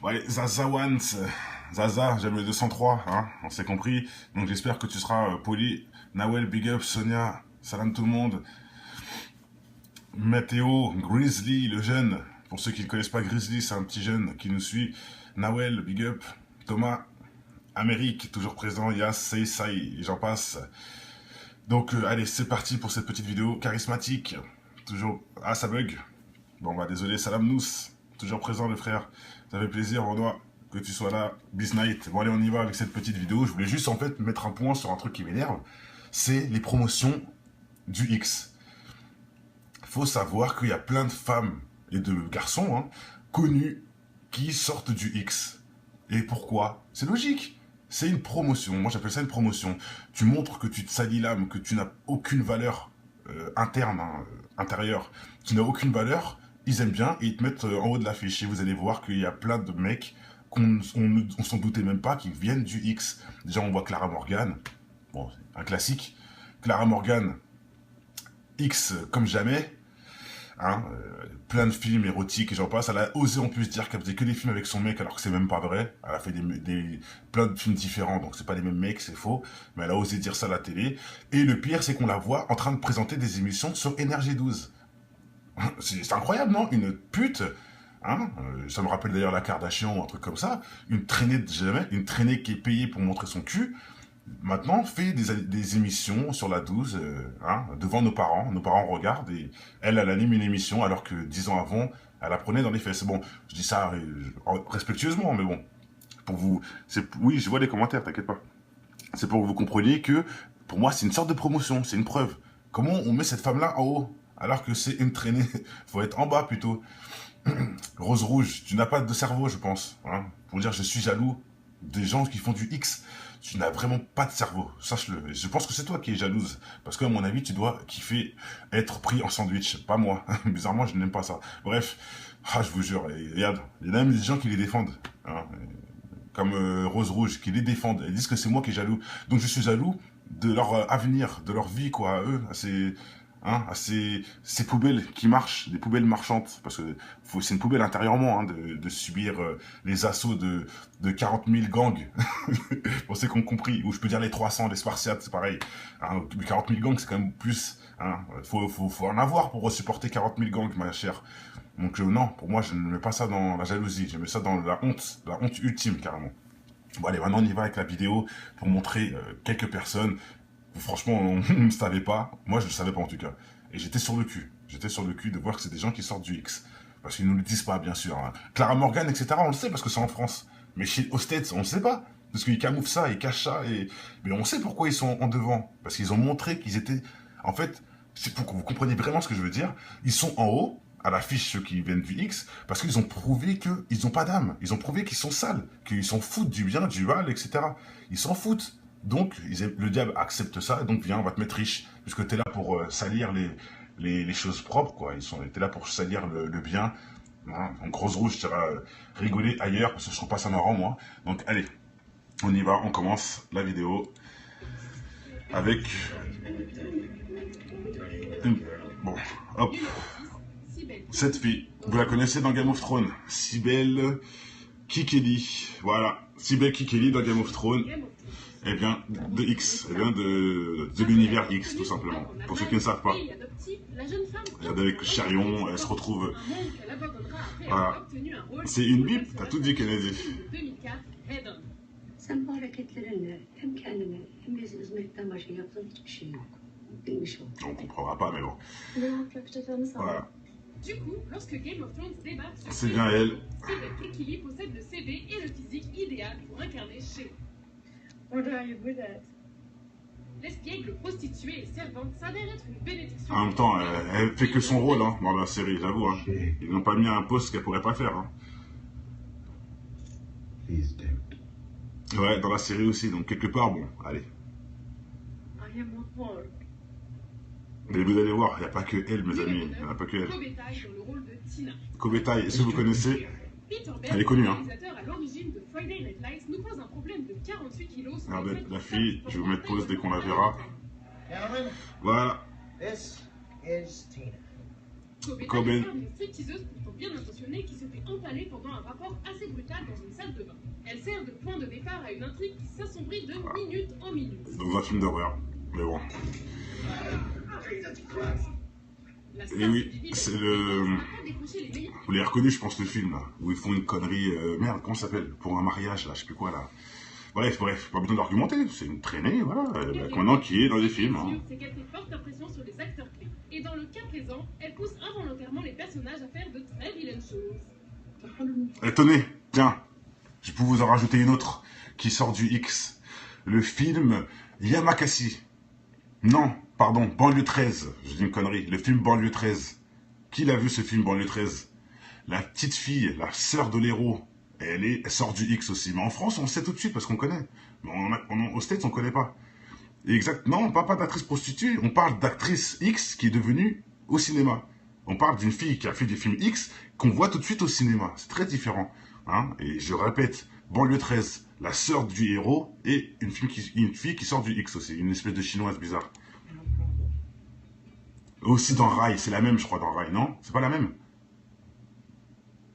Bon, allez, Zaza Once, Zaza, j'aime le 203, hein, on s'est compris. Donc j'espère que tu seras poli. Nawel, big up, Sonia, salam tout le monde. Mathéo, Grizzly, le jeune. Pour ceux qui ne connaissent pas Grizzly, c'est un petit jeune qui nous suit. Nawel, big up. Thomas, Amérique, toujours présent. Yas, Say, et j'en passe. Donc allez, c'est parti pour cette petite vidéo charismatique. Toujours... Ah, ça bug. Bon, bah désolé, salam nous. Toujours présent, le frère. Ça fait plaisir, Renoir, que tu sois là. Night. Bon, allez, on y va avec cette petite vidéo. Je voulais juste, en fait, mettre un point sur un truc qui m'énerve. C'est les promotions du X. Faut savoir qu'il y a plein de femmes et de garçons connus qui sortent du X. Et pourquoi? C'est logique. C'est une promotion. Moi, j'appelle ça une promotion. Tu montres que tu te salis l'âme, que tu n'as aucune valeur interne, intérieure. Tu n'as aucune valeur. Ils aiment bien et ils te mettent en haut de l'affiche. Et vous allez voir qu'il y a plein de mecs qu'on s'en doutait même pas qui viennent du X. Déjà, on voit Clara Morgan. Bon, un classique. Clara Morgan, X comme jamais. Hein, plein de films érotiques et j'en passe. Elle a osé en plus dire qu'elle faisait que des films avec son mec alors que c'est même pas vrai. Elle a fait plein de films différents, donc c'est pas les mêmes mecs, c'est faux. Mais elle a osé dire ça à la télé. Et le pire, c'est qu'on la voit en train de présenter des émissions sur NRJ12. C'est incroyable, non? Une pute, hein, ça me rappelle d'ailleurs la Kardashian ou un truc comme ça. Une traînée de jamais, une traînée qui est payée pour montrer son cul. Maintenant, fait des émissions sur la 12, devant nos parents. Nos parents regardent et elle anime une émission alors que 10 ans avant, elle apprenait dans les fesses. Bon, je dis ça respectueusement, mais bon, pour vous, oui, je vois les commentaires, t'inquiète pas. C'est pour que vous compreniez que, pour moi, c'est une sorte de promotion, c'est une preuve. Comment on met cette femme-là en haut alors que c'est une traînée? Faut être en bas plutôt. Rose Rouge, tu n'as pas de cerveau, je pense. Hein, pour dire je suis jaloux des gens qui font du X. Tu n'as vraiment pas de cerveau, sache-le. Je pense que c'est toi qui es jalouse. Parce qu'à mon avis, tu dois kiffer être pris en sandwich. Pas moi. Bizarrement, je n'aime pas ça. Bref, je vous jure, regarde, il y a même des gens qui les défendent. Hein, comme Rose Rouge, qui les défendent. Ils disent que c'est moi qui est jaloux. Donc je suis jaloux de leur avenir, de leur vie, quoi, à eux, à ces poubelles qui marchent, des poubelles marchantes, parce que c'est une poubelle intérieurement de subir les assauts de 40 000 gangs. Bon, c'est qu'on compris, ou je peux dire les 300, les Spartiates, c'est pareil. 40 000 gangs, c'est quand même plus. Faut en avoir pour supporter 40 000 gangs, ma chère. Donc non, pour moi, je ne mets pas ça dans la jalousie, je mets ça dans la honte ultime, carrément. Bon allez, maintenant on y va avec la vidéo pour montrer quelques personnes. Franchement, on ne savait pas. Moi, je ne le savais pas en tout cas. Et j'étais sur le cul. J'étais sur le cul de voir que c'est des gens qui sortent du X. Parce qu'ils ne nous le disent pas, bien sûr. Hein. Clara Morgan, etc., on le sait parce que c'est en France. Mais aux States, on ne le sait pas. Parce qu'ils camouflent ça, ils cachent ça. Mais on sait pourquoi ils sont en devant. Parce qu'ils ont montré qu'ils étaient... En fait, c'est pour que vous compreniez vraiment ce que je veux dire. Ils sont en haut, à l'affiche, ceux qui viennent du X, parce qu'ils ont prouvé qu'ils n'ont pas d'âme. Ils ont prouvé qu'ils sont sales, qu'ils s'en foutent du bien, du mal, etc. Ils s'en foutent. Donc, le diable accepte ça, et donc viens, on va te mettre riche, puisque tu es là pour salir les choses propres, quoi. T'es là pour salir le bien. Hein. Donc, Rose Rouge, tu vas rigoler ailleurs, parce que je trouve pas ça marrant, moi. Donc, allez, on y va, on commence la vidéo avec bon, hop, cette fille. Vous la connaissez dans Game of Thrones, Cybele Kikeli. Voilà, Cybele Kikeli dans Game of Thrones. Elle vient de X, elle vient de l'univers X, tout simplement. Pour ceux qui ne savent pas. Regardez avec Charion, elle se retrouve... Voilà. C'est une bip, t'as tout dit, Kennedy. On comprendra pas, mais bon. Voilà. Du coup, lorsque Game of Thrones débarque sur c'est bien elle. Cybele Kekili possède le CV et le physique idéal pour incarner Shea. What are you good at? L'espiègle, prostituée et servante s'avère être une bénédiction. En même temps, elle fait que son rôle dans la série, j'avoue. Hein. Ils n'ont pas mis un poste qu'elle pourrait pas faire. Hein. Ouais, dans la série aussi, donc quelque part, bon, allez. I am not work. Mais vous allez voir, il n'y a pas que elle, mes amis. Il n'y en a pas que elle. Kobetai dans le rôle de Tina. Kobetai, est-ce que vous connaissez? Peter Elle est connue, hein. réalisateur à l'origine de Friday Night Lights, nous pose un problème de 48 kilos. Regardez, la fille, je vais vous mettre pause dès qu'on la verra. Voilà. This is Tina. Cobain. est l'histoire d'une stripteaseuse pourtant bien intentionnée qui se fait empaler pendant un rapport assez brutal dans une salle de bain. Elle sert de point de départ à une intrigue qui s'assombrit de minute en minute. Dans un film d'horreur. Mais bon. La Et star oui, du vide c'est le... n'a pas décroché les meilleurs. Vous l'avez reconnu, je pense, le film, là. Où ils font une connerie... merde, comment ça s'appelle? Pour un mariage, là, je sais plus quoi, là. Bref, pas besoin d'argumenter. C'est une traînée, voilà. Maintenant, qui est dans des films. Hein. C'est qu'elle fait forte impression sur les acteurs clés. Et dans le cas présent, elle pousse involontairement les personnages à faire de très vilaines choses. Et tenez, tiens, je peux vous en rajouter une autre qui sort du X. Le film Yamakasi. Non, pardon, Banlieue 13. Je dis une connerie. Le film Banlieue 13. Qui l'a vu ce film Banlieue 13? La petite fille, la sœur de l'héros. Elle sort du X aussi. Mais en France, on le sait tout de suite parce qu'on connaît. Mais aux States, on ne connaît pas. Exact. Non, on parle pas d'actrice prostituée. On parle d'actrice X qui est devenue au cinéma. On parle d'une fille qui a fait des films X qu'on voit tout de suite au cinéma. C'est très différent. Hein, et je répète, Banlieue 13, la sœur du héros et une fille qui sort du X aussi. Une espèce de chinoise bizarre. Aussi dans Rai, c'est la même, je crois, dans Rai, non? C'est pas la même?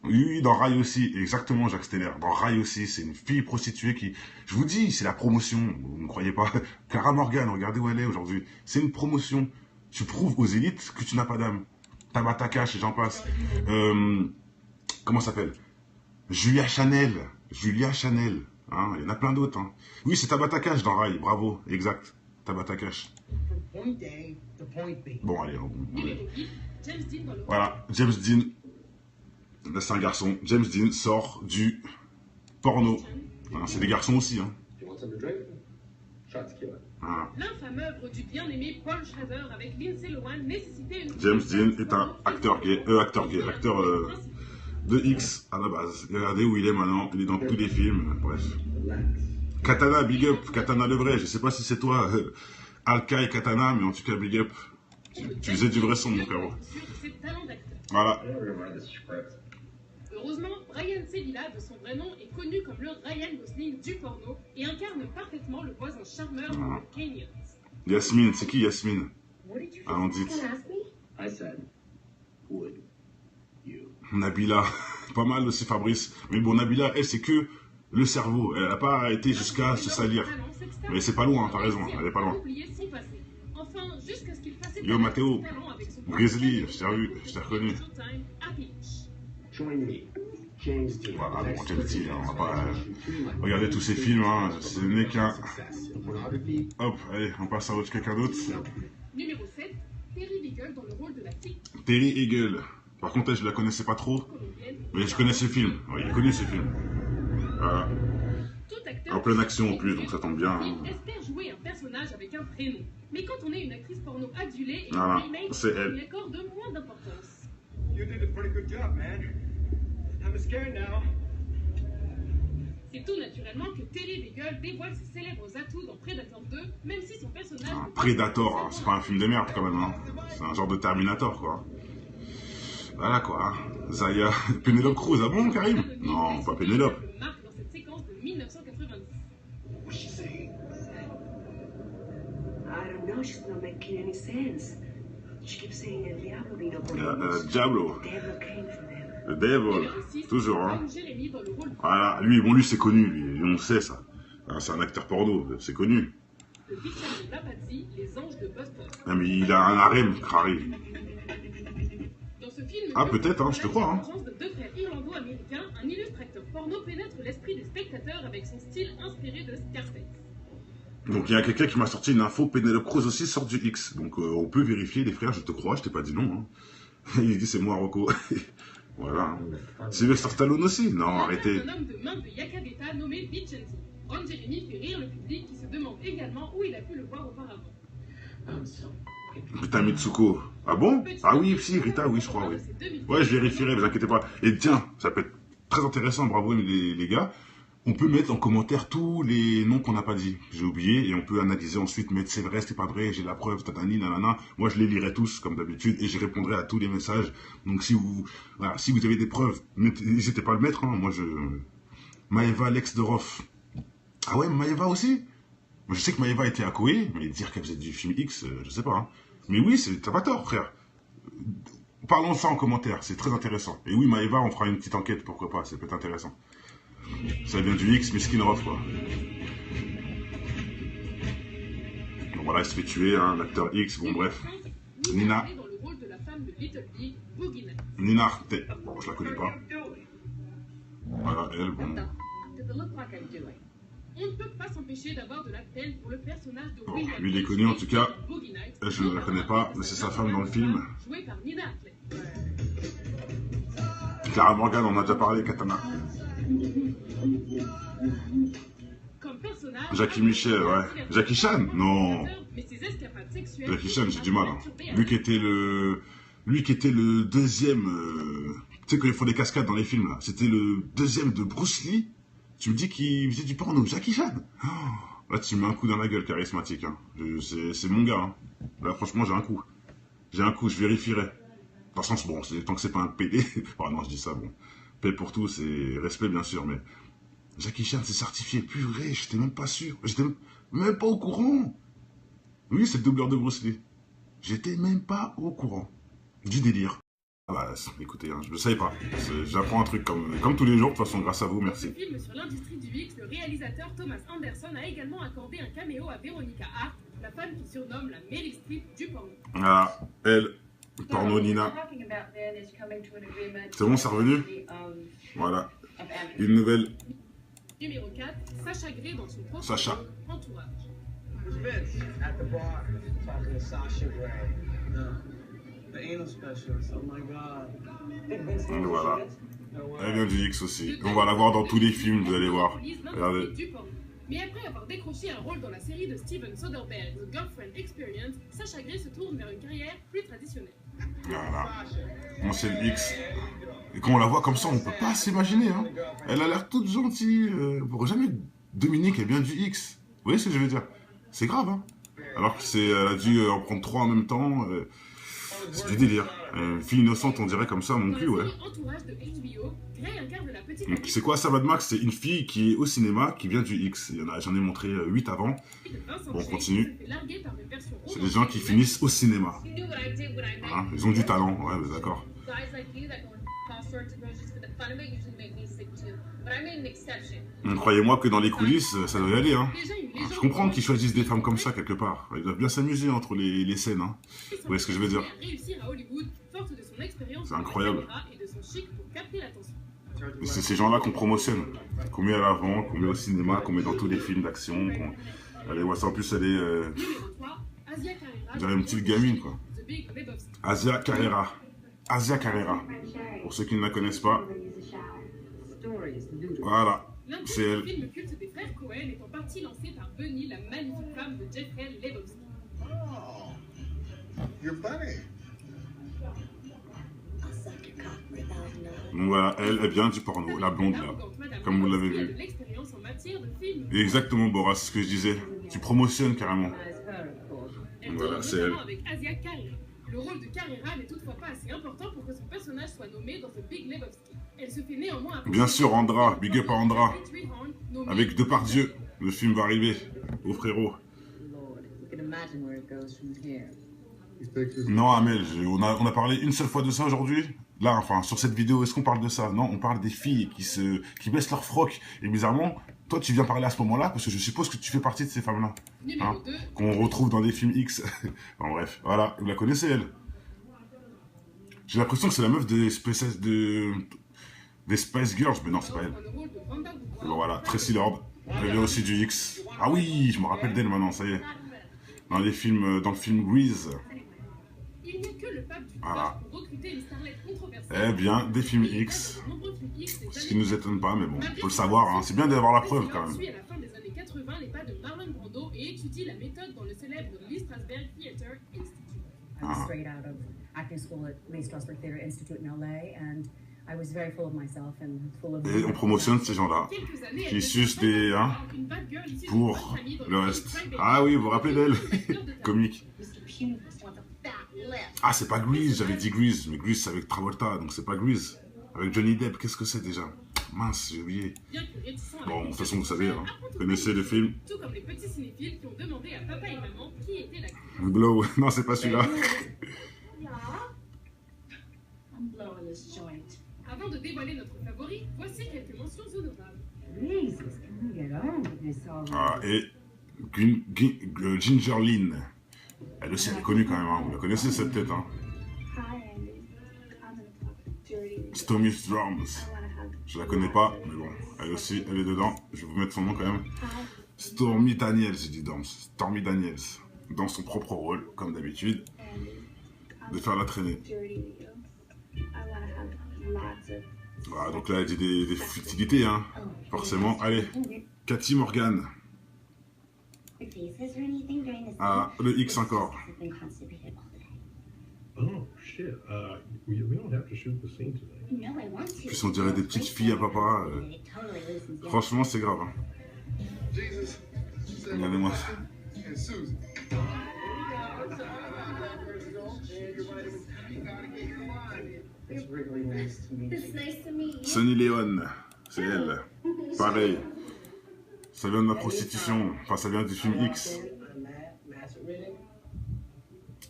Oui, dans Rai aussi, exactement, Jacques Steller. Dans Rai aussi, c'est une fille prostituée qui... Je vous dis, c'est la promotion, vous ne croyez pas. Clara Morgan, regardez où elle est aujourd'hui. C'est une promotion. Tu prouves aux élites que tu n'as pas d'âme. Tabata Cash et j'en passe. Comment ça s'appelle? Julia Chanel. Julia Chanel. Hein, il y en a plein d'autres. Hein. Oui, c'est Tabata Cash dans Rai, bravo, exact. Tabata Cash. Bon, allez, Numéro 8, James Dean dans le voilà, James Dean. Là, c'est un garçon. James Dean sort du porno. Hein, c'est des garçons aussi. Hein. Voilà. L'infâme œuvre du bien-aimé Paul Schrader avec Lindsay Lohan nécessitait une... James Dean est un acteur gay, de X à la base. Regardez où il est maintenant, il est dans tous les films, bref. Katana, big up, Katana le vrai, je sais pas si c'est toi, Alka et Katana, mais en tout cas big up. Tu faisais du vrai son, mon frère. Sur ses talents d'acteur. Voilà. Heureusement, Ryan Sevilla, de son vrai nom, est connu comme le Ryan Gosling du porno et incarne parfaitement le voisin charmeur de Kenyon. Yasmine, c'est qui Yasmine? Allons, dites. Nabila, pas mal aussi Fabrice. Mais bon, Nabila, elle, c'est que le cerveau. Elle n'a pas été jusqu'à se salir. Mais c'est pas loin, t'as raison, elle est pas loin. Yo, Mathéo, Grizzly, je t'ai reconnu. Voilà, bon, James Dean, on va pas regarder tous ces films, hein. Ce n'est qu'un... Hop, allez, on passe à autre quelqu'un d'autre. Numéro 7, Terry Beagle dans le rôle de la petite Terry Eagle. Par contre, elle, je la connaissais pas trop, mais je connais ce film. Oui, il connaît ce film. Voilà. En pleine action en plus, donc ça tombe bien. Hein. Espère jouer un personnage avec un prénom. Mais quand on est une actrice porno adulée et voilà, une remake, c'est elle. on lui accorde moins d'importance. C'est tout naturellement que Terry Beagle dévoile ses célèbres atouts dans Predator 2, même si son personnage... Predator, hein, c'est pas un film de merde quand même, hein. C'est un genre de Terminator, quoi. Voilà, quoi. Zaya, Penelope Cruz, ah bon, Karim? Non, pas Penelope. Marque dans cette séquence de 1990. Diablo. Le Devil, toujours, hein. Voilà, lui, bon, lui, c'est connu, lui, on sait ça. Hein, c'est un acteur porno, c'est connu. Ah, mais il a un harem, Crary. Ah, peut-être, hein, je te crois, hein. De deux frères irlando-américains, un illustrateur porno pénètre l'esprit des spectateurs avec son style inspiré de Scarface. Donc il y a quelqu'un qui m'a sorti une info, Penelope Cruz aussi sort du X. Donc on peut vérifier, les frères, je te crois, je t'ai pas dit non. Hein. Il dit c'est moi, Rocco. Voilà. Sylvester Stallone aussi? Non, arrêtez. Un homme de main de Yakageta nommé Vincenzi. Ron Jeremy fait rire le public qui se demande également où il a pu le voir auparavant. Putain, Mitsuko. Ah bon? Ah oui, si, Rita, oui, je crois, oui. Ouais, je vérifierai, ne vous inquiétez pas. Et tiens, ça peut être très intéressant, bravo les gars. On peut mettre en commentaire tous les noms qu'on n'a pas dit. J'ai oublié, et on peut analyser ensuite, mettre c'est vrai, c'est pas vrai, j'ai la preuve, tatani, nanana. Moi, je les lirai tous, comme d'habitude, et je répondrai à tous les messages. Donc, si vous avez des preuves, n'hésitez pas à le mettre, hein. Moi, Maeva Alex de Roff. Ah ouais, Maeva aussi? Moi, je sais que Maeva était à Koé, mais dire qu'elle faisait du film X, je sais pas, hein. Mais oui, t'as pas tort, frère. Parlons de ça en commentaire, c'est très intéressant. Et oui, Maëva, on fera une petite enquête, pourquoi pas, c'est peut-être intéressant. Ça vient du X, mais Skinroth, quoi. Donc voilà, il se fait tuer, hein, l'acteur X, bon bref. Nina. Dans le rôle de la femme de Little Big, Boogie Nights. Nina Arte, bon, je la connais pas. Voilà, elle, bon. On ne peut pas s'empêcher d'avoir de la peine pour le personnage de Bon, William lui, il est H. connu en tout cas. Boogie Nights, Je ne la connais pas, mais c'est sa femme dans le film. jouée par Nina Hartley. Clara Morgan, on en a déjà parlé, Katana. Comme personnage, Jackie Michel, ouais. Jackie Chan? Non. mais ses escapades sexuelles Jackie Chan, j'ai du mal. Hein. Lui qui était le deuxième. Tu sais, quand ils font des cascades dans les films, là. C'était le deuxième de Bruce Lee. Tu me dis qu'il faisait du porno. Jackie Chan. Oh, là, tu me mets un coup dans la gueule, charismatique. Hein. C'est mon gars. Hein. Là, franchement, j'ai un coup. J'ai un coup, je vérifierai. De toute façon, bon, tant que c'est pas un PD. Oh non, je dis ça, bon. Paix pour tous et respect, bien sûr, mais. Jackie Chan, c'est certifié. Purée, j'étais même pas sûr. J'étais même pas au courant. Oui, c'est le doubleur de Bruce Lee. J'étais même pas au courant. Du délire. Ah bah, écoutez, hein, je ne savais pas. J'apprends un truc comme tous les jours, de toute façon, grâce à vous, Dans ce merci. film sur l'industrie du X, le réalisateur Thomas Anderson a également accordé un caméo à Veronica Hart, la femme qui surnomme la Meryl Streep du porno. Ah, elle, porno Nina. C'est bon, c'est revenu? Voilà. Une nouvelle. Numéro 4, Sacha Grey dans son propre Sacha. rôle, Entourage. Vince at the bar talking to Sasha Grey. The anal specialist. Oh my god. Voilà. Elle vient du X aussi. On va la voir dans tous les films, vous allez voir. Regardez. Mais après avoir décroché un rôle dans la série de Steven Soderbergh, The Girlfriend Experience, Sacha Grey se tourne vers une carrière plus traditionnelle. Voilà. Bon, c'est le X. Et quand on la voit comme ça, on peut pas s'imaginer. Hein. Elle a l'air toute gentille. Pour jamais Dominique, elle vient du X. Vous voyez ce que je veux dire? C'est grave, hein. Alors que elle a dû en prendre 3 en même temps. C'est du délire. Une fille innocente, on dirait comme ça, mon cul, ouais. Entourage de HBO, Grey incarne la petite. Donc, c'est quoi ça, Mad Max? C'est une fille qui est au cinéma, qui vient du X. J'en ai montré 8 avant. Bon, on continue. C'est des gens qui finissent au cinéma. Hein, ils ont du talent, ouais, bah, d'accord. Croyez-moi que dans les coulisses, ça doit y aller. Hein. Je comprends qu'ils choisissent des femmes comme ça quelque part. Ils doivent bien s'amuser entre les scènes. Hein. Vous voyez ce que je veux dire? C'est incroyable. Et c'est ces gens-là qu'on promotionne, qu'on met à l'avant, qu'on met au cinéma, qu'on met dans tous les films d'action. Allez, ouais, ça en plus, elle est. On dirait une petite gamine, quoi. Asia Carrera. Asia Carrera. Pour ceux qui ne la connaissent pas. Voilà. C'est elle. Le film culte des frères Cohen est en partie lancé par Bunny, la magnifique femme de Jeffrey Lebowski. Oh, you're funny. Donc voilà, elle vient du porno, la blonde là, comme vous l'avez vu. Exactement, Boras, c'est ce que je disais. Tu promotionnes carrément. Donc voilà, c'est elle. Avec Asia Carrera. Le rôle de Carrera n'est toutefois pas assez important pour que son personnage soit nommé dans The Big Lebowski. Elle se fait néanmoins... Bien sûr, Andra, big up à Andra. Avec Depardieu, le film va arriver, au frérot. Non, Amel, on a parlé une seule fois de ça aujourd'hui. Là, enfin, sur cette vidéo, est-ce qu'on parle de ça? Non, on parle des filles qui baissent leur froc. Et bizarrement, toi, tu viens parler à ce moment-là, parce que je suppose que tu fais partie de ces femmes-là. Hein, qu'on retrouve dans des films X. Bon, bref, voilà, vous la connaissez, elle. J'ai l'impression que c'est la meuf des Spice Girls, mais non, c'est pas elle. Bon, voilà, Tracy Lord. Elle vient aussi du X. Ah oui, je me rappelle d'elle maintenant, ça y est. Dans le film Grease. Voilà. Eh bien, des films X. Ce qui ne nous étonne pas, mais bon, faut le savoir, hein. C'est bien d'avoir la preuve quand même. À la fin des années 80 les pas de Marlon Brando et étudie la méthode dans le célèbre Lee Strasberg Theatre Institute. I'm straight out of acting school at Lee Strasberg Theatre Institute in LA, and I was very full of myself and full of... Et on promotionne ces gens-là, qui sucent des... Hein, pour le reste. Ah oui, vous vous rappelez d'elle? Comique. Ah, c'est pas Grease, j'avais dit Grease, mais Grease c'est avec Travolta, donc c'est pas Grease. Avec Johnny Depp, qu'est-ce que c'est déjà? Mince, j'ai oublié. Bon, de toute façon, vous savez, hein, vous connaissez le film. Tout comme les petits cinéphiles qui ont demandé à papa et maman qui était l'acteur. Glow, non, c'est pas celui-là. I'm blowing this joint. Avant de dévoiler notre favori, voici quelques mentions honorables. Jesus, can we get on with this already? Ah, et Ginger Lynn. Elle aussi, elle est connue quand même, hein. Vous la connaissez cette tête, hein. Hi, Andy. I'm gonna talk dirty. Stormy Drums. I wanna hug. Je la connais pas, mais bon, elle aussi, elle est dedans. Je vais vous mettre son nom quand même. Hi. Stormy Daniels, j'ai dit dans Stormy Daniels, dans son propre rôle, comme d'habitude, Andy. I'm de faire la traîner. dirty with you. I wanna hug lots of. Voilà, donc là, elle dit des futilités, hein, forcément. Allez, Cathy Morgan. Ah, le X encore. Oh shit! We don't have to shoot the scene tonight. Puis on dirait des petites filles à papa. Franchement, c'est grave. Hein. Regardez-moi ça. It's really nice to meet you. It's nice to meet you. Sonny Leon, c'est elle. Pareil. Ça vient de la prostitution. Enfin, ça vient du film X.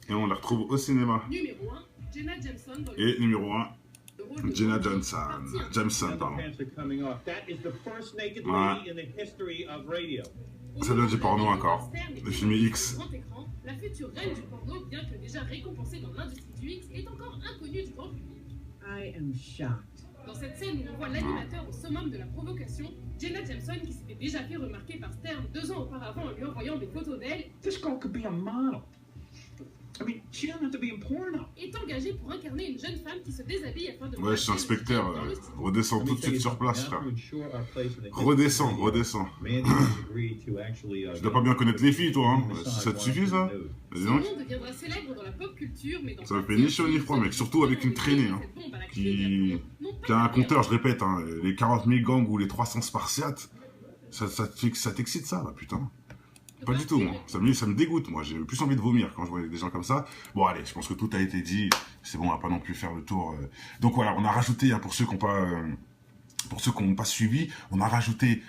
Et on la retrouve au cinéma. Numéro 1, Jenna Jameson dans le Et numéro 1, rôle de Jenna Rosie, Jameson. partie un- Jameson, pardon. Pants are coming off. That is the first naked Ouais. lady in the history of radio. Ça vient du porno encore. Le film X. Grand écran, la future reine du porno, bien que déjà récompensée dans l'industrie du X, est encore inconnue du grand public. I am shocked. Dans cette scène où on voit l'animateur au summum de la provocation, Jenna Jameson, qui s'était déjà fait remarquer par Stern 2 ans auparavant en lui envoyant des photos d'elle, This girl could be a model. I mean, she doesn't have to be in porno. est engagée pour incarner une jeune femme qui se déshabille afin de... Ouais, je suis inspecteur. dans le studio. Redescends tout de suite sur place, frère. Redescends, Redescends. Je dois pas bien connaître les filles, toi, hein. Ça te suffit, ça? Dis Son donc. nom deviendra célèbre dans la pop culture, mais dans Ça me fait ni chaud ni froid, mec. Surtout avec une traînée, hein. Qui a un compteur, je répète, hein. Les 40 000 gangs ou les 300 spartiates. Ça t'excite, ça, bah, putain. Pas du tout, moi. Ça me dégoûte, moi. J'ai plus envie de vomir quand je vois des gens comme ça. Bon, allez, je pense que tout a été dit. C'est bon, on va pas non plus faire le tour. Donc voilà, on a rajouté, hein, pour ceux qui n'ont pas suivi, on a rajouté,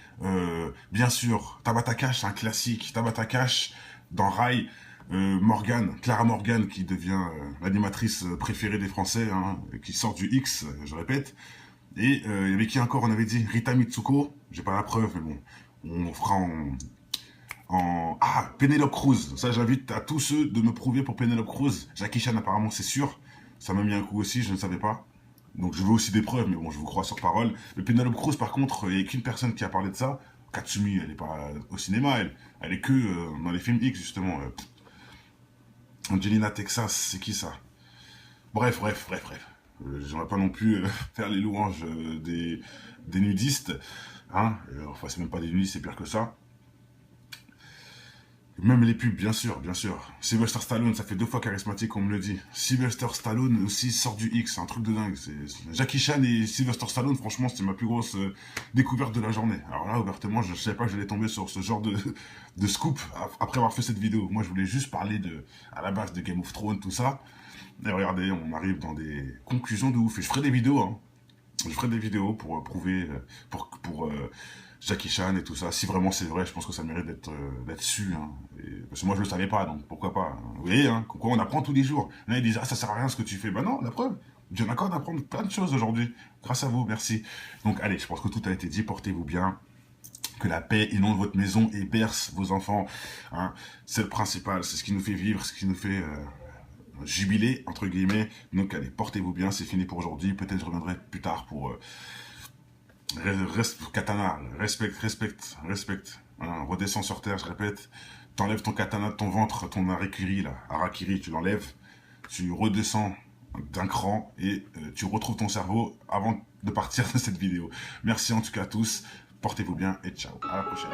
bien sûr, Tabata Cash, un classique. Tabata Cash dans Rai. Morgane, Clara Morgan, qui devient l'animatrice préférée des Français, hein, qui sort du X, je répète. Et il y avait qui encore, on avait dit Rita Mitsuko. J'ai pas la preuve, mais bon, on fera Ah, Penelope Cruz. Ça, j'invite à tous ceux de me prouver pour Penelope Cruz. Jackie Chan, apparemment, c'est sûr. Ça m'a mis un coup aussi, je ne savais pas. Donc, je veux aussi des preuves, mais bon, je vous crois sur parole. Mais Penelope Cruz, par contre, il n'y a qu'une personne qui a parlé de ça. Katsumi, elle n'est pas au cinéma, elle est que dans les films X, justement. Angelina Texas, c'est qui ça? Bref. J'aimerais pas non plus faire les louanges des nudistes. Hein, enfin, c'est même pas des nudistes, c'est pire que ça. Même les pubs, bien sûr. Sylvester Stallone, ça fait 2 fois charismatique, on me le dit. Sylvester Stallone aussi sort du X, c'est un truc de dingue. Jackie Chan et Sylvester Stallone, franchement, c'était ma plus grosse découverte de la journée. Alors là, ouvertement, je ne savais pas que j'allais tomber sur ce genre de scoop après avoir fait cette vidéo. Moi, je voulais juste parler à la base de Game of Thrones, tout ça. Et regardez, on arrive dans des conclusions de ouf. Et je ferai des vidéos, hein. Je ferai des vidéos pour prouver, pour Jackie Chan et tout ça. Si vraiment c'est vrai, je pense que ça mérite d'être su. Hein. Parce que moi, je le savais pas, donc pourquoi pas. Vous voyez, hein, quoi, on apprend tous les jours. Là, ils disent, ah, ça sert à rien ce que tu fais. Ben non, la preuve. J'ai encore d'apprendre plein de choses aujourd'hui. Grâce à vous, merci. Donc, allez, je pense que tout a été dit. Portez-vous bien. Que la paix inonde votre maison et berce vos enfants. Hein. C'est le principal. C'est ce qui nous fait vivre, ce qui nous fait jubiler, entre guillemets. Donc, allez, portez-vous bien. C'est fini pour aujourd'hui. Peut-être je reviendrai plus tard pour... katana, respecte. Hein, redescends sur terre, je répète. T'enlèves ton katana de ton ventre, ton harakiri, là. Harakiri, tu l'enlèves. Tu redescends d'un cran et tu retrouves ton cerveau avant de partir de cette vidéo. Merci en tout cas à tous. Portez-vous bien et ciao. À la prochaine.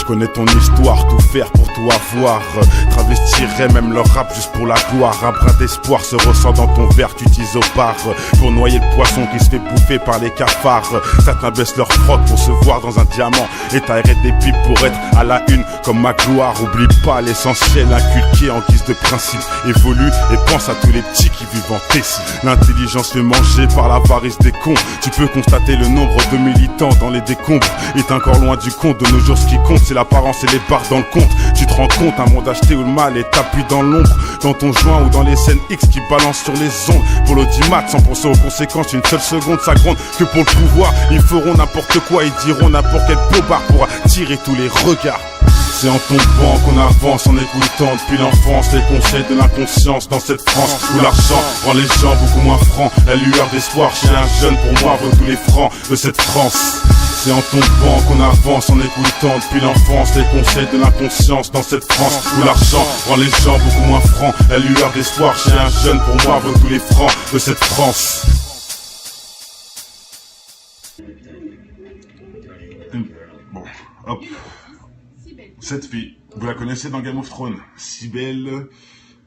connais ton histoire, tout faire pour tout avoir. Travestirais même leur rap juste pour la gloire. Un brin d'espoir se ressent dans ton verre, tu utilises au bar pour noyer le poisson qui se fait bouffer par les cafards. Certains baissent leur froc pour se voir dans un diamant et t'arrêtes des pipes pour être à la une comme ma gloire. Oublie pas l'essentiel inculqué en guise de principe. Évolue et pense à tous les petits qui vivent en Tessie. L'intelligence fait manger par l'avarice des cons. Tu peux constater le nombre de militants dans les décombres. Est encore loin du compte. De nos jours ce qui compte c'est l'apparence et les barres dans le compte. Tu te rends compte, un monde acheté où le mal est tapis dans l'ombre. Dans ton joint ou dans les scènes X qui balancent sur les ondes. Pour l'audimat, sans penser aux conséquences, une seule seconde ça gronde. Que pour le pouvoir, ils feront n'importe quoi. Ils diront n'importe quel bobard pour attirer tous les regards. C'est en tombant qu'on avance en écoutant depuis l'enfance les conseils de l'inconscience dans cette France où l'argent rend les gens beaucoup moins francs. La lueur d'espoir chez un jeune pour moi vaut tous les francs de cette France. C'est en tombant qu'on avance en écoutant depuis l'enfance les conseils de l'inconscience dans cette France où l'argent rend les gens beaucoup moins francs. La lueur d'espoir chez un jeune pour moi vaut tous les francs de cette France. Bon, hop. Cette fille, vous la connaissez dans Game of Thrones, Cybele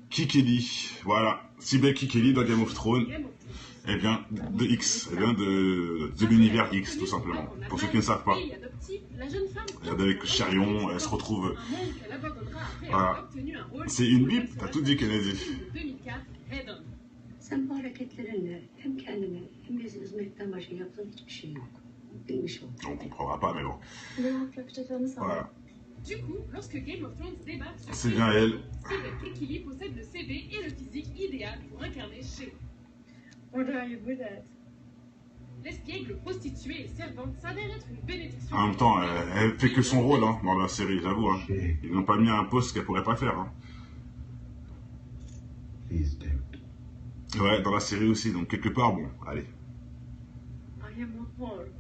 Kikeli. Voilà, Cybele Kikeli dans Game of Thrones. Eh bien, de X, eh bien de l'univers X, tout simplement. Pour ceux qui ne savent pas. Regardez avec Charion, elle se retrouve. Voilà. C'est une bip, t'as tout dit, Kennedy. Sen bu hareketlerinde hem kendine hem bizi üzmekten başka yaptığın hiçbir şey yok. Bilmiş ol. On comprendra pas, mais bon. Voilà. Du coup, lorsque Game of Thrones débarque sur C'est bien elle. Cybele Kekili possède le CV et le physique idéal pour incarner Shay. What are you good at? L'espiègle prostituée et servante s'avère être une bénédiction. En même temps, elle fait que son rôle hein, dans la série, j'avoue. Hein. Ils n'ont pas mis un poste qu'elle pourrait pas faire. Hein. Ouais, dans la série aussi, donc quelque part, bon, allez. I am not bored.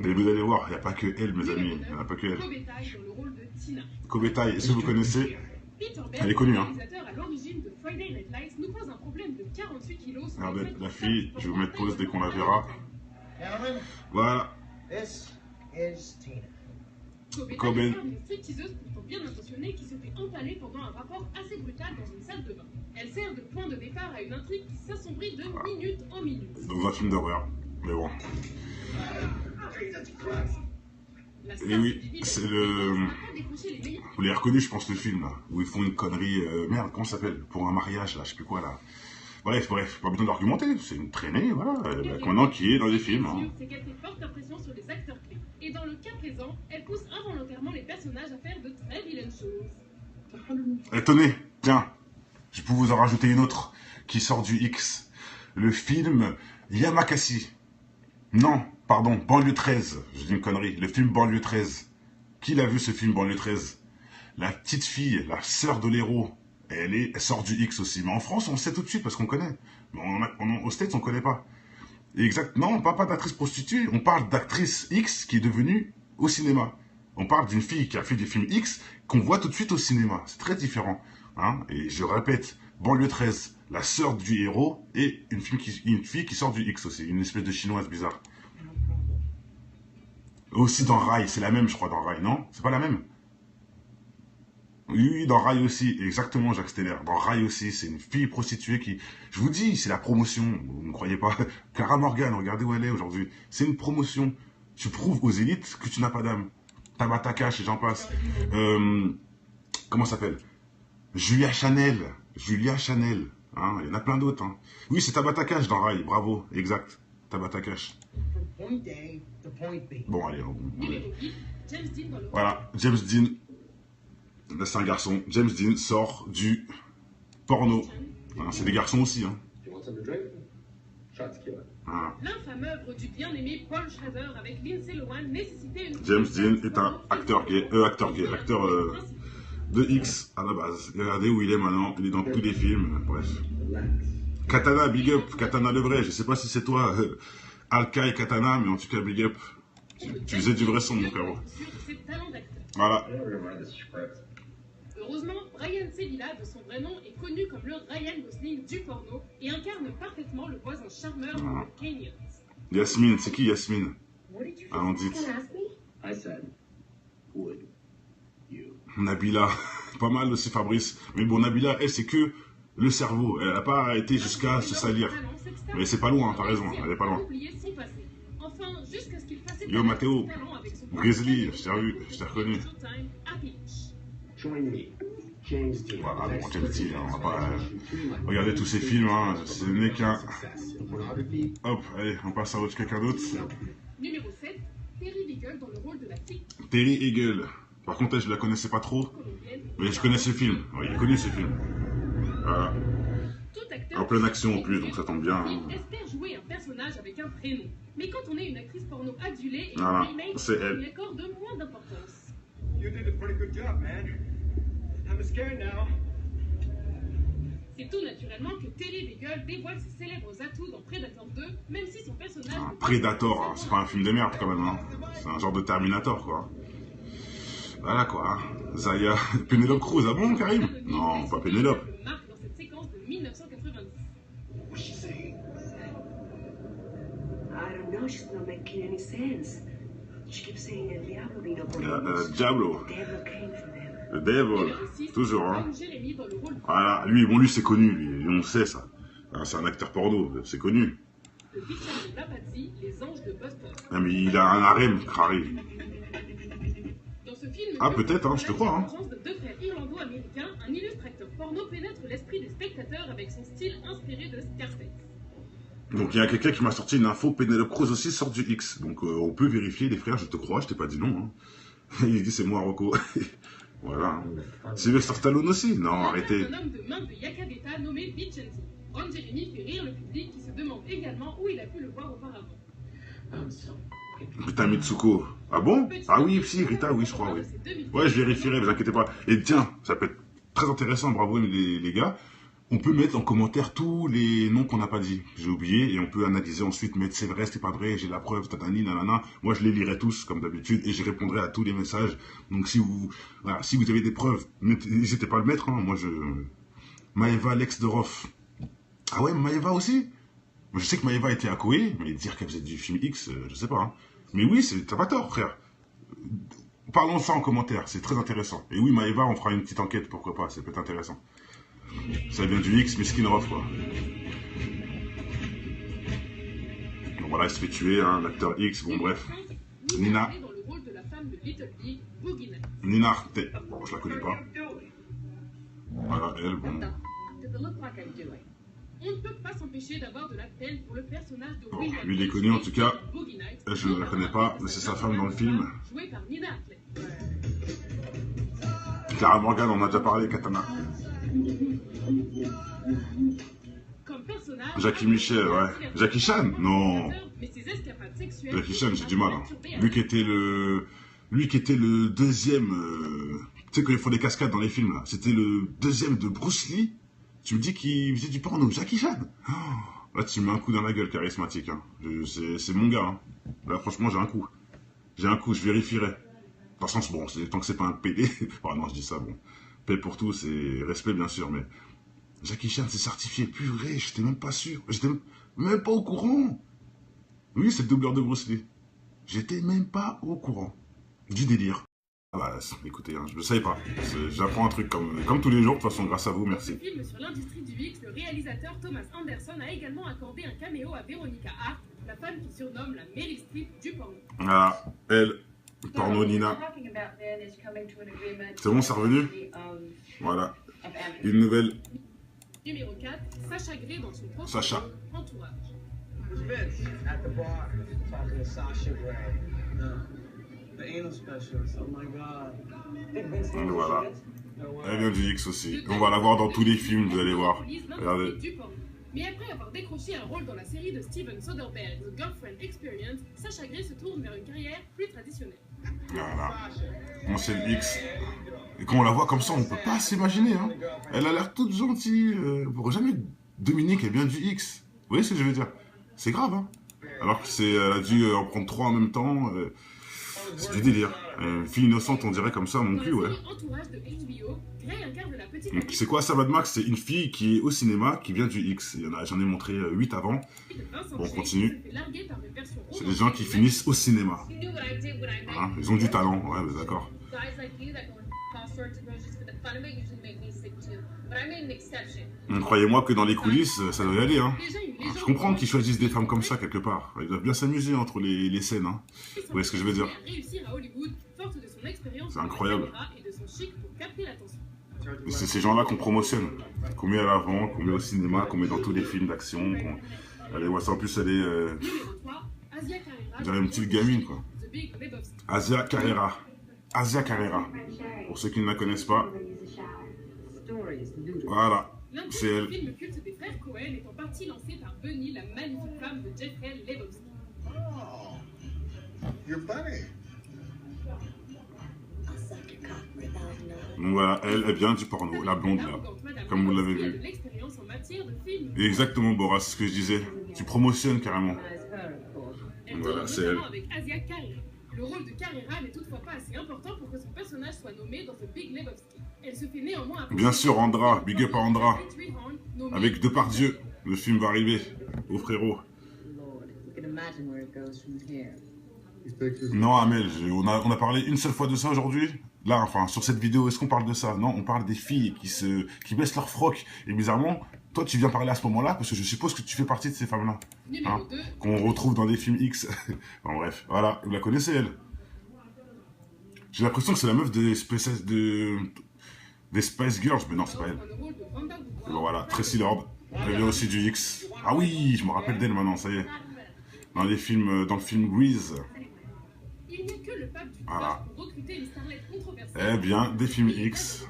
Mais vous allez voir, il n'y a pas que elle, mes amis, il n'y a pas que elle. Kobetai dans le rôle de Tina. Kobetai, est-ce que vous connaissez? Peter Elle est connue, hein. réalisateur à l'origine de Friday Night Lights, nous pose un problème de 48 kilos. Regardez, la fille, je vais vous mettre pause dès qu'on la verra. Voilà. This is Tina. Kobetai est une stripteaseuse pourtant bien intentionnée qui se fait empaler pendant un rapport assez brutal dans une salle de bain. Elle sert de point de départ à une intrigue qui s'assombrit de minute en minute. Dans un film d'horreur, mais bon. La Et oui, c'est le... Vous l'avez reconnu, je pense, le film, là, où ils font une connerie... merde, comment ça s'appelle? Pour un mariage, là, je sais plus quoi, là. Bref, pas besoin d'argumenter, c'est une traînée, voilà, maintenant qui est dans les films. Hein. C'est qu'elle fait forte impression sur les acteurs clés. Et dans le cas présent, elle pousse involontairement les personnages à faire de très vilaines choses. Et tenez, tiens, je peux vous en rajouter une autre, qui sort du X. Le film Yamakasi. Non, pardon, Banlieue 13, je dis une connerie, le film Banlieue 13. Qui l'a vu ce film Banlieue 13? La petite fille, la sœur de l'héros, elle sort du X aussi. Mais en France, on le sait tout de suite parce qu'on connaît. Mais aux States, on connaît pas. Exact. Non, on parle pas d'actrice prostituée, on parle d'actrice X qui est devenue au cinéma. On parle d'une fille qui a fait des films X qu'on voit tout de suite au cinéma. C'est très différent. Hein, et je répète, Banlieue 13, la sœur du héros et une fille qui sort du X aussi. Une espèce de chinoise bizarre. Aussi dans Rai, c'est la même, je crois, dans Rai, non? C'est pas la même? Oui, dans Rai aussi, exactement, Jacques Steller. Dans Rai aussi, c'est une fille prostituée qui... Je vous dis, c'est la promotion, vous ne croyez pas. Clara Morgan, regardez où elle est aujourd'hui. C'est une promotion. Tu prouves aux élites que tu n'as pas d'âme. Tabata Cash et j'en passe. Comment ça s'appelle? Julia Chanel. Hein, il y en a plein d'autres. Hein. Oui, c'est Tabata Cash dans Rai, bravo, exact. Tabata Cash. Bon, allez, voilà, James Dean. Là, c'est un garçon. James Dean sort du porno. Hein, c'est des garçons aussi. Hein. Voilà. L'infâme œuvre du bien-aimé Paul Schrader avec Lindsay Lohan nécessitait une... James Dean est un acteur de X à la base. Regardez où il est maintenant. Il est dans tous les films. Bref. Katana, big up. Katana le vrai. Je sais pas si c'est toi, Alka et Katana, mais en tout cas, big up. Tu faisais du vrai son, mon frère. Voilà. Heureusement, Ryan Sevilla, de son vrai nom, est connu comme le Ryan Gosling du porno et incarne parfaitement le voisin charmeur de Kenyon. Yasmine, c'est qui Yasmine? Ah, on dit. I said, would you? Nabila, pas mal aussi Fabrice. Mais bon, Nabila, elle, c'est que le cerveau. Elle n'a pas été jusqu'à se salir. Mais c'est pas loin, t'as raison, elle est pas loin. Yo, Mathéo, Grizzly, je t'ai revu, je t'ai reconnu. Voilà, bon, James Dean, on va pas regarder tous ces films, hein. Ce n'est qu'un... Hop, allez, on passe à autre quelqu'un d'autre. Numéro 7, Terry Eagle dans le rôle de la fille. Terry Eagle. Par contre, elle, je la connaissais pas trop, mais je connais ce film. Oui, il est connu ce film. Voilà. En pleine action en plus, donc ça tombe bien. Hein. Espère jouer un personnage avec un prénom. Mais quand on est une actrice porno adulée et voilà, une remake, c'est elle. on lui accorde moins d'importance. You did a pretty good job, man. I'm scared now. C'est tout naturellement que Terry Eagle dévoile ses célèbres atouts dans Predator 2, même si son personnage... Ah, Predator, hein, c'est pas un film de merde quand même, hein. C'est un genre de Terminator, quoi. Voilà, quoi. Zaya, Penelope Cruz, ah bon, Karim? Non, pas Penelope. Marque dans cette séquence de 1990. What's she saying? I don't know, she's not making any sense. She keeps saying El Diablo vino por Diablo. The devil came for them. Le Devil, toujours, hein. Voilà, lui, bon, lui, c'est connu, lui, on sait ça. Ah, c'est un acteur porno, c'est connu. Le picture de Lapazzi, Les Anges de Buster. Ah, mais il a un harem, Crary. Dans ce film, ah, peut-être, hein, je te crois, hein. De deux frères irlando-américains, un illustre acteur porno pénètre l'esprit des spectateurs avec son style inspiré de Scarface. Donc il y a quelqu'un qui m'a sorti une info, Penelope Cruz aussi sort du X. Donc on peut vérifier, les frères, je te crois, je t'ai pas dit non. Hein. Il dit c'est moi, Rocco. Voilà. Sylvester Stallone aussi. Non, arrêtez. Un homme de main de Yakabeta nommé Vincenzi. Ron Jeremy fait rire le public qui se demande également où il a pu le voir auparavant. Putain, Mitsuko. Ah bon? Ah oui, si, Rita, oui, je crois, oui. Ouais, je vérifierai, vous inquiétez pas. Et tiens, ça peut être très intéressant, bravo les gars. On peut mettre en commentaire tous les noms qu'on n'a pas dit. J'ai oublié, et on peut analyser ensuite, mettre c'est vrai, c'est pas vrai, j'ai la preuve, tatani, nanana. Moi, je les lirai tous, comme d'habitude, et je répondrai à tous les messages. Donc, si vous avez des preuves, n'hésitez pas à le mettre, hein. Moi, Maëva, l'ex de Rof. Ah ouais, Maëva aussi? Je sais que Maëva était à Koé, mais dire qu'elle faisait du film X, je sais pas, hein. Mais oui, t'as pas tort, frère. Parlons ça en commentaire, c'est très intéressant. Et oui, Maëva, on fera une petite enquête, pourquoi pas, ça peut être intéressant. Ça vient du X, mais Skin Rof, quoi. Donc voilà, il se fait tuer, hein, l'acteur X, bon bref. Nina. Nina Arte. Bon, je la connais pas. Voilà, elle, bon. On ne peut pas s'empêcher d'avoir de la peine pour le personnage de bon, lui, il est connu, en tout cas. Je ne la connais pas, mais c'est sa femme dans le film. Clara Morgan, on a déjà parlé, Katana. Jackie Michel, ouais. Jackie Chan? Non. Jackie Chan, j'ai du mal. Hein. Lui qui était le deuxième... tu sais, quand ils font des cascades dans les films, là. C'était le deuxième de Bruce Lee. Tu me dis qu'il faisait du porno. Jackie Chan. Oh, là, tu me mets un coup dans la gueule, charismatique. Hein. C'est mon gars. Hein. Là, franchement, j'ai un coup. J'ai un coup, je vérifierai. De toute façon, bon, tant que c'est pas un PD... oh non, je dis ça, bon. Paix pour tous et respect, bien sûr, mais... Jackie Chan, c'est certifié. Purée, j'étais même pas sûr. J'étais même pas au courant. Oui, c'est le doubleur de Bruce Lee. J'étais même pas au courant. Du délire. Ah bah, écoutez, hein, je ne savais pas. J'apprends un truc comme tous les jours, de toute façon, grâce à vous, merci. Dans ce film sur l'industrie du X, le réalisateur Thomas Anderson a également accordé un caméo à Veronica Hart, la femme qui surnomme la Meryl Streep du porno. Ah, elle, porno Nina. C'est bon, c'est revenu? Voilà. Une nouvelle. Numéro 4, Sacha Grey dans son propre Sacha. Entourage. Vince at the bar talking to Sasha Grey. The anal specialist. Oh my god. Voilà. Elle vient du X aussi. On va la voir dans tous les films, vous allez voir. Regardez. Mais après avoir décroché un rôle dans la série de Steven Soderbergh, The Girlfriend Experience, Sacha Grey se tourne vers une carrière plus traditionnelle. Voilà. Moi, c'est le X. Et quand on la voit comme ça, on peut pas s'imaginer. Hein. Elle a l'air toute gentille. Pour jamais Dominique est bien du X. Vous voyez ce que je veux dire? C'est grave. Hein. Alors que elle a dû en prendre 3 en même temps. C'est du délire. Une fille innocente, on dirait comme ça, mon cul, ouais. Donc, c'est quoi ça, Mad Max? C'est une fille qui est au cinéma, qui vient du X. J'en ai montré 8 avant. Bon, on continue. C'est des gens qui finissent au cinéma. Hein, ils ont du talent, ouais, d'accord. Guys like you that go and all sorts of girls just for the fun of it usually make me sick too. But I made an exception. Croyez-moi que dans les coulisses, ça doit y aller. Hein. Déjà, les Je gens comprends qu'ils choisissent des femmes comme ça quelque part. Ils doivent bien s'amuser entre les scènes. Hein. qui sont Vous voyez ce que je veux dire? à réussir à Hollywood, forte de son expérience C'est incroyable. de la caméra et de son chic pour capter l'attention. Et c'est ces gens-là qu'on promotionne, qu'on met à l'avant, qu'on met au cinéma, qu'on met dans tous les films d'action. Allez, ouais, ça en plus, elle est... Numéro 3, Asia Carrera. On dirait une petite gamine, quoi. The Big Lebowski. Asia Carrera. Asia Carrera. Pour ceux qui ne la connaissent pas, Stories to do. voilà. C'est L'intrigue elle. du film culte des frères Cohen est en partie lancée par Bunny, la magnifique femme de Jeffrey Lebowski. Oh, you're funny. Donc voilà, elle vient du porno, la blonde là. Comme vous l'avez vu. De l'expérience en matière de film. Et exactement, Boras, c'est ce que je disais. Tu promotionnes carrément. As her, of course. Elle Voilà, tourne c'est notamment avec Asia Carrera. Le rôle de Carrera n'est toutefois pas assez important pour que son personnage soit nommé dans The Big Lebowski. Elle se fait néanmoins appeler- Bien sûr, Andra, big up à Andra. nommé- Avec Depardieu, le film va arriver. Au frérot. Lord, you can imagine where it goes from here. Non, Amel, on a parlé une seule fois de ça aujourd'hui. Là, enfin, sur cette vidéo, est-ce qu'on parle de ça? Non, on parle des filles qui baissent leur froc. Et bizarrement, toi, tu viens parler à ce moment-là, parce que je suppose que tu fais partie de ces femmes-là. Numéro Hein, 2, qu'on retrouve dans des films X. Enfin bref, voilà, vous la connaissez, elle. J'ai l'impression que c'est la meuf des Spice Girls, mais non, c'est pas elle. dans le rôle de Wanda Dubois. Et bon, voilà, Tracy Lord, elle vient aussi du X. Ah oui, je me rappelle d'elle maintenant, ça y est. Dans le film Grease, Il n'y a que le pape du Voilà. divorce pour recruter une starlette controversée. eh bien, des films X.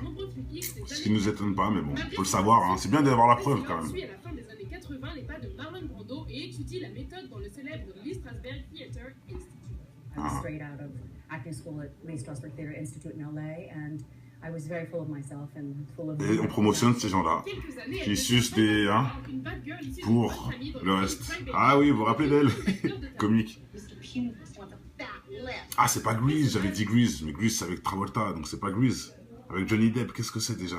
Ce qui nous étonne pas, mais bon, faut le savoir, hein. C'est bien d'avoir la preuve quand même. Suit à la fin des années 80 les pas de Marlon Brando et étudie la méthode dans le célèbre Lee Strasberg Theater Institute. I was straight out of acting school at Lee Strasberg Theatre Institute in LA, and I was very full of myself and full of. Et on promotionne ces gens-là, Quelques années, qui elle sucent devient des... Hein, une bad girl issue d'une pour bonne famille dans le film reste. Tribeca. Ah oui, vous vous rappelez d'elle? Acteur de Comique. Mr. Punitive wants a fat lip. Ah, c'est pas Grease, j'avais dit Grease, mais Grease c'est avec Travolta, donc c'est pas Grease. Avec Johnny Depp, qu'est-ce que c'est déjà?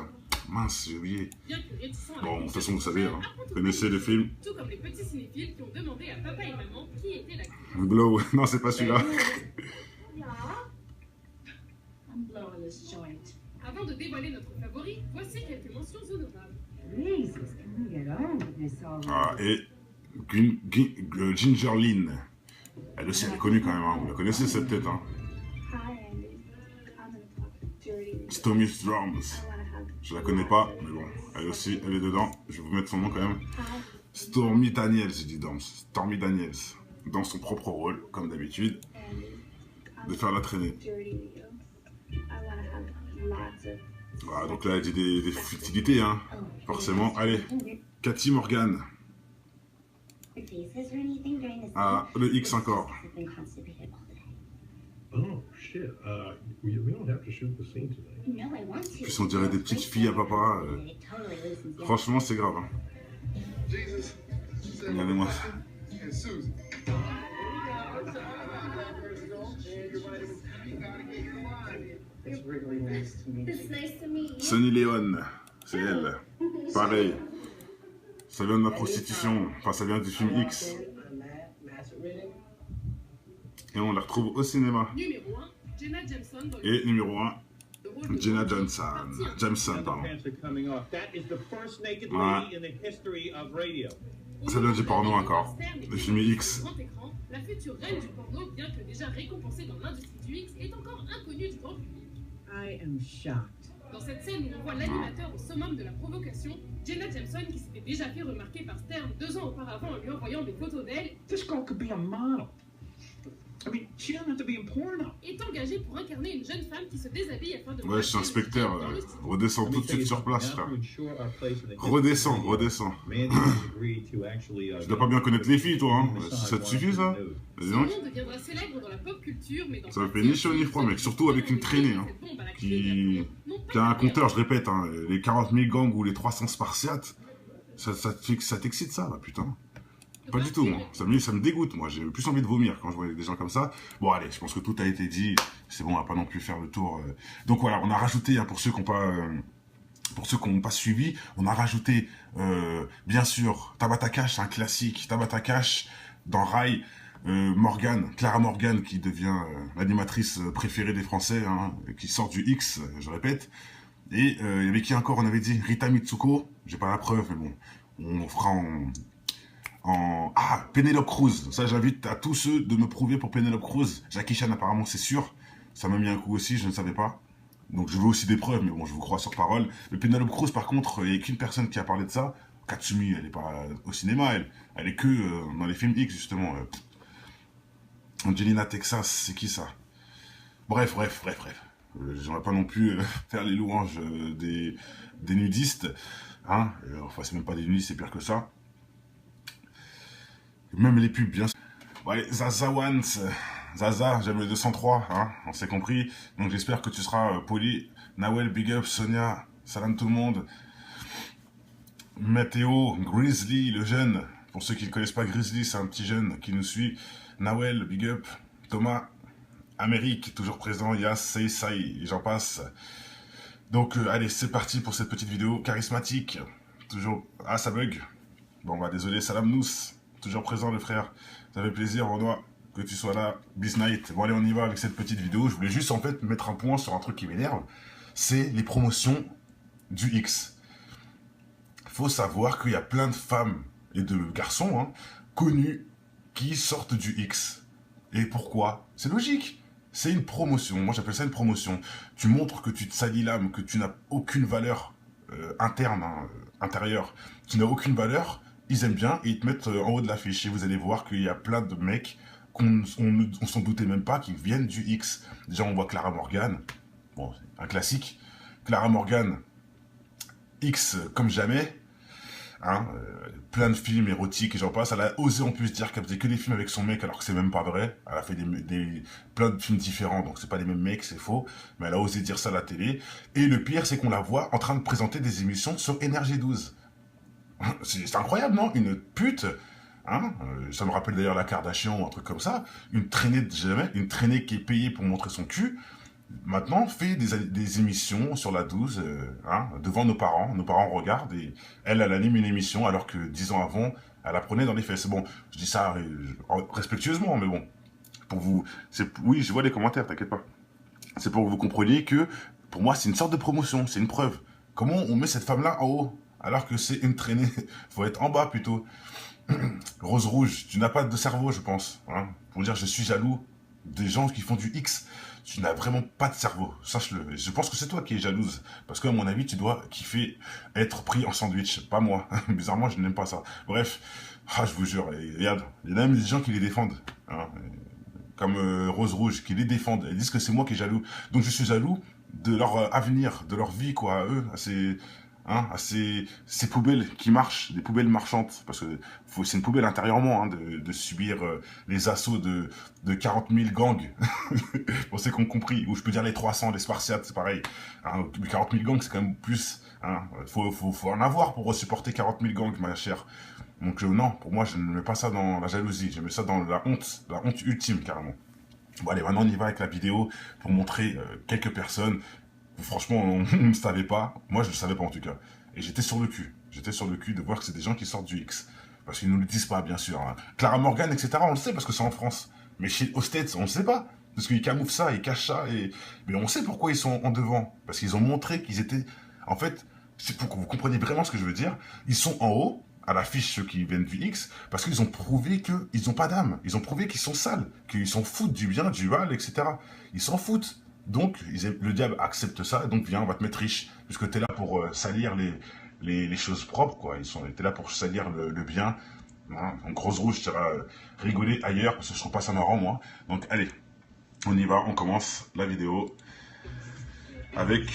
Mince, j'ai oublié. Bien que réticent à la Bon, de toute façon, vous culture savez, hein, populaire, vous connaissez le film. tout comme les petits cinéphiles qui ont demandé à papa et maman qui était l'actrice. Blow, non, c'est pas celui-là. I'm blowing this joint. Avant de dévoiler notre favori, voici quelques mentions honorables. Jesus, can we get on with this already? Ah, et Ginger Lynn. Elle aussi, elle est connue quand même, hein. Vous la connaissez cette tête, hein. Hi, Andy. I'm gonna talk dirty. Stormy Drums. I wanna hug. Je la connais pas, mais bon, elle aussi, elle est dedans. Je vais vous mettre son nom quand même. Hi. Stormy Daniels, j'ai dit Drums. Stormy Daniels. Dans son propre rôle, comme d'habitude, Andy. de faire la traînée. Dirty to you. I wanna hug lots of. Voilà, donc là, elle dit des futilités, hein. Forcément. Allez, Cathy Morgan. Ah, le X encore. Oh, shit. We don't have to shoot the scene tonight. Puis on dirait des petites filles à papa. Franchement, c'est grave. Hein. Jesus. Regardez-moi. And Susan. It's really nice to meet you. Sunny Leon, c'est elle. Pareil. Ça vient de la prostitution. Enfin, ça vient du film X. Et on la retrouve au cinéma. Numéro 1, Jenna Jameson dans Et numéro 1, le rôle de Jenna Rose, Johnson. partie un- Jameson, pardon. Pants are coming off. That is the first naked Ouais. lady in the history of radio. Ça vient du porno encore. Le film X. Grand écran, la future reine du porno, bien que déjà récompensée dans l'industrie du X, est encore inconnue du grand public. I am shocked. Dans cette scène où on voit l'animateur au summum de la provocation, Jenna Jameson, qui s'était déjà fait remarquer par Stern 2 ans auparavant en lui envoyant des photos d'elle, This girl could be a model. I mean, she doesn't have to be in porno. est engagée pour incarner une jeune femme qui se déshabille afin de... Ouais, je suis inspecteur. dans le studio. Redescends tout de suite sur place, frère. Redescends, redescends. Je dois pas bien connaître les filles, toi, hein. Ça te suffit, ça? Dis Son donc. nom deviendra célèbre dans la pop culture, mais dans Ça me fait ni chaud ni froid, mec. Surtout avec une traînée, hein. Qui a un compteur, je répète, hein. Les 40 000 gangs ou les 300 spartiates. Ça t'excite, ça, là, putain. Pas du tout, moi. Ça me dégoûte, moi. J'ai plus envie de vomir quand je vois des gens comme ça. Bon, allez, je pense que tout a été dit. C'est bon, on va pas non plus faire le tour. Donc voilà, on a rajouté, hein, pour ceux qui n'ont pas... Pour ceux qui n'ont pas suivi, on a rajouté, bien sûr, Tabata Cash, c'est un classique. Tabata Cash, dans Rai, Morgane, Clara Morgane, qui devient l'animatrice préférée des Français, hein, qui sort du X, je répète. Et il y avait qui encore, on avait dit Rita Mitsuko, j'ai pas la preuve, mais bon, on fera Ah, Penelope Cruz, ça j'invite à tous ceux de me prouver pour Penelope Cruz. Jackie Chan apparemment c'est sûr, ça m'a mis un coup aussi, je ne savais pas. Donc je veux aussi des preuves, mais bon, je vous crois sur parole. Mais Penelope Cruz, par contre, il n'y a qu'une personne qui a parlé de ça. Katsumi, elle n'est pas au cinéma, elle est que dans les films X, justement. Angelina Texas, c'est qui ça? Bref. J'aimerais pas non plus faire les louanges des nudistes. Hein, enfin, c'est même pas des nudistes, c'est pire que ça. Même les pubs, bien sûr. Ouais, Zaza Wans, Zaza, j'aime le 203, hein, on s'est compris. Donc j'espère que tu seras poli. Nawel, big up, Sonia, salam tout le monde. Mathéo, Grizzly, le jeune. Pour ceux qui ne connaissent pas Grizzly, c'est un petit jeune qui nous suit. Nawel, big up. Thomas, Amérique, toujours présent. Yas, Sai, et j'en passe. Donc allez, c'est parti pour cette petite vidéo charismatique. Toujours... Ah, ça bug. Bon, bah désolé, salam nous. Toujours présent, le frère. Ça fait plaisir, Renoir, que tu sois là. Bis night. Bon, allez, on y va avec cette petite vidéo. Je voulais juste, en fait, mettre un point sur un truc qui m'énerve. C'est les promotions du X. Faut savoir qu'il y a plein de femmes et de garçons, hein, connus, qui sortent du X. Et pourquoi? C'est logique. C'est une promotion. Moi, j'appelle ça une promotion. Tu montres que tu te salis l'âme, que tu n'as aucune valeur interne, hein, intérieure. Tu n'as aucune valeur. Ils aiment bien et ils te mettent en haut de l'affiche. Et vous allez voir qu'il y a plein de mecs qu'on s'en doutait même pas qui viennent du X. Déjà, on voit Clara Morgane. Bon, un classique. Clara Morgane, X comme jamais. Hein, plein de films érotiques et j'en passe. Elle a osé en plus dire qu'elle faisait que des films avec son mec alors que c'est même pas vrai. Elle a fait plein de films différents, donc c'est pas les mêmes mecs, c'est faux. Mais elle a osé dire ça à la télé. Et le pire, c'est qu'on la voit en train de présenter des émissions sur Énergie 12. C'est incroyable, non? Une pute, hein, ça me rappelle d'ailleurs la Kardashian ou un truc comme ça, une traînée de jamais, une traînée qui est payée pour montrer son cul, maintenant fait des émissions sur la 12, hein, devant nos parents regardent, et elle anime une émission alors que 10 ans avant, elle la prenait dans les fesses. Bon, je dis ça respectueusement, mais bon, pour vous, oui, je vois les commentaires, t'inquiète pas. C'est pour que vous compreniez que, pour moi, c'est une sorte de promotion, c'est une preuve. Comment on met cette femme-là en haut alors que c'est une traînée? Faut être en bas plutôt. Rose Rouge, tu n'as pas de cerveau, je pense. Hein, pour dire je suis jaloux des gens qui font du X. Tu n'as vraiment pas de cerveau, sache-le. Je pense que c'est toi qui es jalouse. Parce qu'à mon avis, tu dois kiffer être pris en sandwich. Pas moi. Bizarrement, je n'aime pas ça. Bref, je vous jure, regarde, il y a même des gens qui les défendent. Hein, comme Rose Rouge, qui les défendent. Ils disent que c'est moi qui est jaloux. Donc je suis jaloux de leur avenir, de leur vie, quoi, à eux, à ces poubelles qui marchent, des poubelles marchantes, parce que c'est une poubelle intérieurement, hein, de subir les assauts de 40 000 gangs, pour ceux qui ont compris, ou je peux dire les 300, les Spartiates, c'est pareil, hein, 40 000 gangs c'est quand même plus, hein, faut en avoir pour supporter 40 000 gangs, ma chère. Donc non, pour moi je ne mets pas ça dans la jalousie, je mets ça dans la honte ultime carrément. Bon allez, maintenant on y va avec la vidéo pour montrer quelques personnes. Franchement, on ne savait pas. Moi, je ne le savais pas en tout cas. Et j'étais sur le cul. J'étais sur le cul de voir que c'est des gens qui sortent du X. Parce qu'ils ne nous le disent pas, bien sûr. Hein. Clara Morgane, etc., on le sait parce que c'est en France. Mais aux States, on ne le sait pas. Parce qu'ils camouflent ça, ils cachent ça. Mais on sait pourquoi ils sont en devant. Parce qu'ils ont montré qu'ils étaient... En fait, c'est pour que vous compreniez vraiment ce que je veux dire. Ils sont en haut, à l'affiche, ceux qui viennent du X, parce qu'ils ont prouvé qu'ils n'ont pas d'âme. Ils ont prouvé qu'ils sont sales, qu'ils s'en foutent du bien, du mal, etc. Ils s'en foutent. Donc, le diable accepte ça, donc viens, on va te mettre riche, puisque tu es là pour salir les choses propres, quoi. T'es là pour salir le bien. Hein. Donc, Rose Rouge, tu vas rigoler ailleurs, parce que je trouve pas ça marrant, moi. Donc, allez, on y va, on commence la vidéo avec